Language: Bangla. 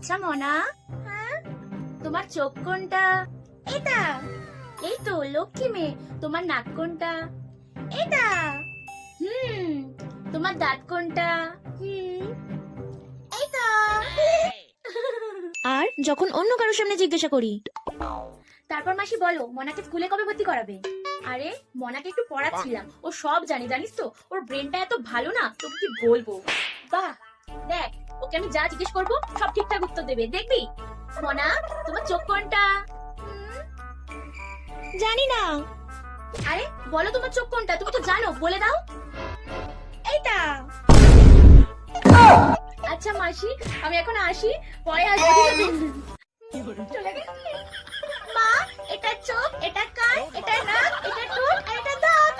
আচ্ছা মনা, হ্যাঁ, তোমার চোখ কোনটা? এটা এই তো লক্ষ্মী মেয়ে। তোমার নাক কোনটা? এটা হুম। তোমার দাঁত কোনটা? এটা আর যখন অন্য কারোর সামনে জিজ্ঞাসা করি, তারপর মাসি বলো মনাকে স্কুলে কবে ভর্তি করাবে? আরে মনাকে একটু পড়াচ্ছিলাম, ও সব জানিস তো, ওর ব্রেনটা এত ভালো না, তোকে কি বলবো। বাহ, দেখ ওকে আমি যা জিজ্ঞেস করবো সব ঠিকঠাক উত্তর দেবে, দেখবি। মনা, তোমার চোখ কোনটা? জানি না। আরে বলো তোমার চোখ কোনটা, তুমি তো জানো, বলে দাও। এটা আচ্ছা মাসি, আমি এখন আসি, পরে আসবো, ঠিক আছে? চলে গেছি। মা, এটা চোখ, এটা কান, এটা নাক, এটা ঠোঁট, আর এটা দাঁত।